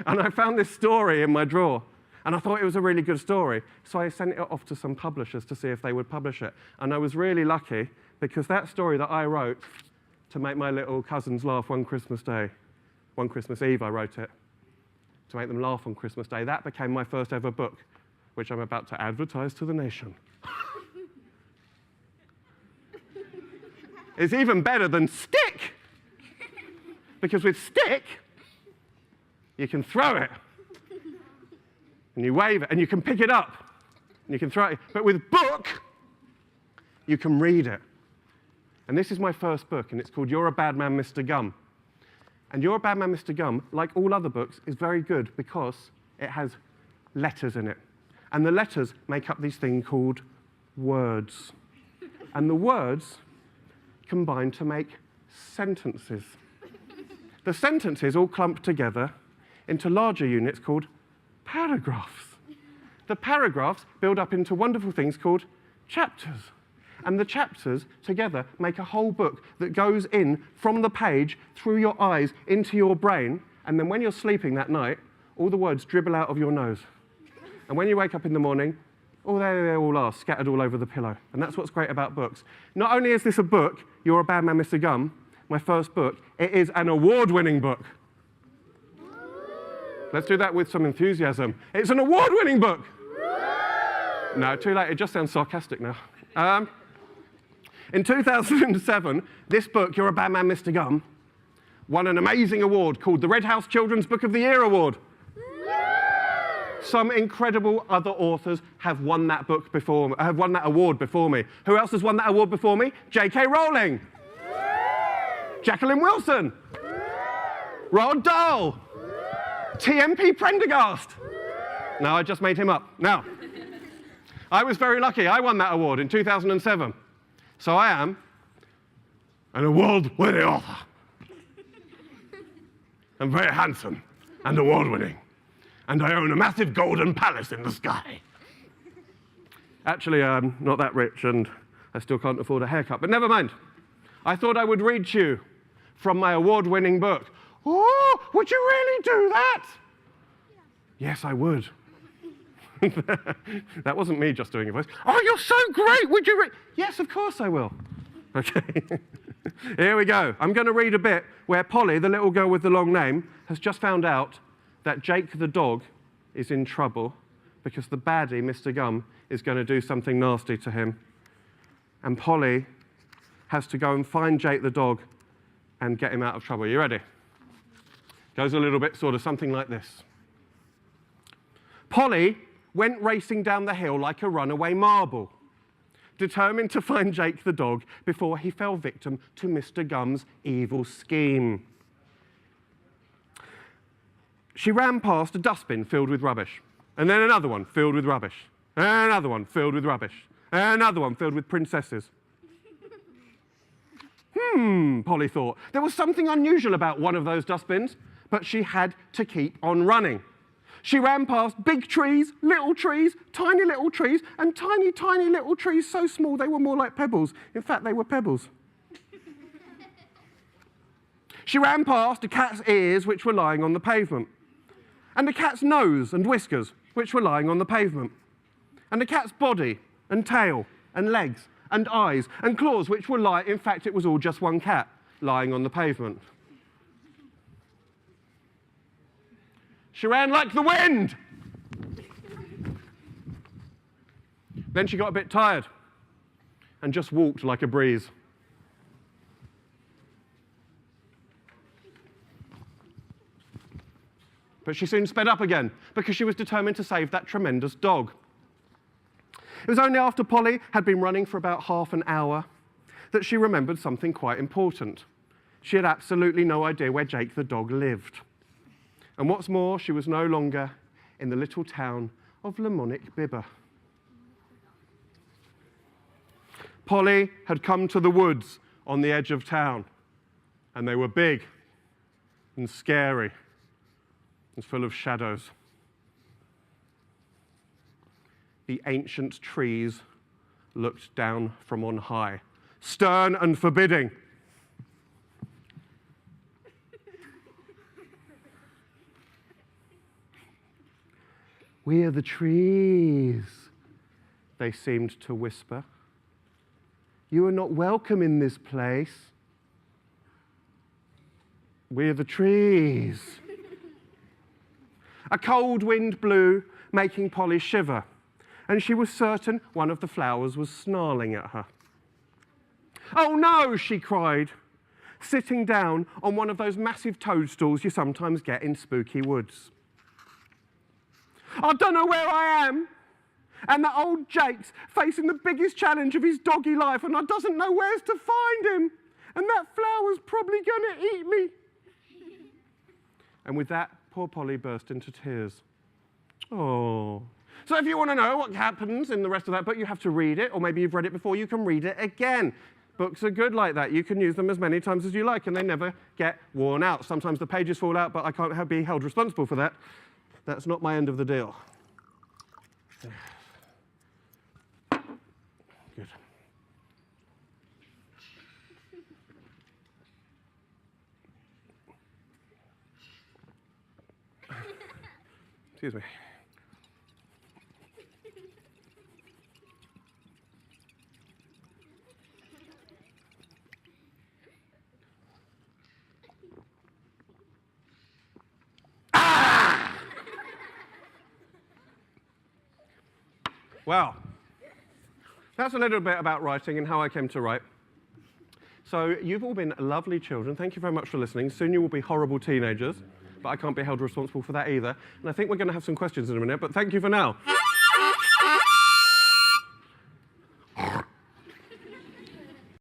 And I found this story in my drawer. And I thought it was a really good story. So I sent it off to some publishers to see if they would publish it. And I was really lucky because that story that I wrote to make my little cousins laugh one Christmas Eve I wrote it, to make them laugh on Christmas Day, that became my first ever book, which I'm about to advertise to the nation. It's even better than stick. Because with stick, you can throw it. And you wave it, and you can pick it up. And you can throw it. But with book, you can read it. And this is my first book, and it's called You're a Bad Man, Mr. Gum. And You're a Bad Man, Mr. Gum, like all other books, is very good because it has letters in it. And the letters make up these things called words. And the words combine to make sentences. The sentences all clump together into larger units called paragraphs. The paragraphs build up into wonderful things called chapters. And the chapters together make a whole book that goes in from the page, through your eyes, into your brain, and then when you're sleeping that night, all the words dribble out of your nose. And when you wake up in the morning, oh, there they all are, scattered all over the pillow. And that's what's great about books. Not only is this a book, You're a Bad Man, Mr. Gum, my first book, it is an award-winning book. Let's do that with some enthusiasm. It's an award-winning book. No, too late. It just sounds sarcastic now. In 2007, this book, You're a Bad Man, Mr. Gum, won an amazing award called the Red House Children's Book of the Year Award. Some incredible other authors have won that book before, have won that award before me. Who else has won that award before me? J.K. Rowling, Jacqueline Wilson, Roald Dahl, TMP Prendergast. No, I just made him up. Now, I was very lucky. I won that award in 2007. So I am an award-winning author. I'm very handsome and award-winning. And I own a massive golden palace in the sky. Actually, I'm not that rich, and I still can't afford a haircut. But never mind. I thought I would read to you from my award-winning book. Oh, would you really do that? Yeah. Yes, I would. That wasn't me just doing a voice. Oh, you're so great. Would you read? Yes, of course I will. Okay. Here we go. I'm going to read a bit where Polly, the little girl with the long name, has just found out that Jake the dog is in trouble because the baddie, Mr. Gum, is going to do something nasty to him. And Polly has to go and find Jake the dog and get him out of trouble. Are you ready? Goes a little bit sort of something like this. Polly went racing down the hill like a runaway marble, determined to find Jake the dog before he fell victim to Mr. Gum's evil scheme. She ran past a dustbin filled with rubbish, and then another one filled with rubbish, and another one filled with rubbish, and another one filled with princesses. Polly thought. There was something unusual about one of those dustbins, but she had to keep on running. She ran past big trees, tiny little trees, and tiny, tiny little trees so small they were more like pebbles. In fact, they were pebbles. She ran past a cat's ears, which were lying on the pavement, and a cat's nose and whiskers, which were lying on the pavement, and a cat's body and tail and legs and eyes and claws, which were lying. In fact, it was all just one cat lying on the pavement. She ran like the wind. Then she got a bit tired and just walked like a breeze. But she soon sped up again because she was determined to save that tremendous dog. It was only after Polly had been running for about half an hour that she remembered something quite important. She had absolutely no idea where Jake the dog lived. And what's more, she was no longer in the little town of Lamonic Bibber. Polly had come to the woods on the edge of town, and they were big and scary and full of shadows. The ancient trees looked down from on high, stern and forbidding. "We are the trees," they seemed to whisper. "You are not welcome in this place. We're the trees." A cold wind blew, making Polly shiver, and she was certain one of the flowers was snarling at her. "Oh no," she cried, sitting down on one of those massive toadstools you sometimes get in spooky woods. "I don't know where I am, and that old Jake's facing the biggest challenge of his doggy life, and I doesn't know where to find him, and that flower's probably going to eat me." And with that, poor Polly burst into tears. Oh. So if you want to know what happens in the rest of that book, you have to read it, or maybe you've read it before, you can read it again. Books are good like that. You can use them as many times as you like, and they never get worn out. Sometimes the pages fall out, but I can't be held responsible for that. That's not my end of the deal. Good. Excuse me. Well, that's a little bit about writing and how I came to write. So you've all been lovely children. Thank you very much for listening. Soon you will be horrible teenagers, but I can't be held responsible for that either. And I think we're going to have some questions in a minute, but thank you for now.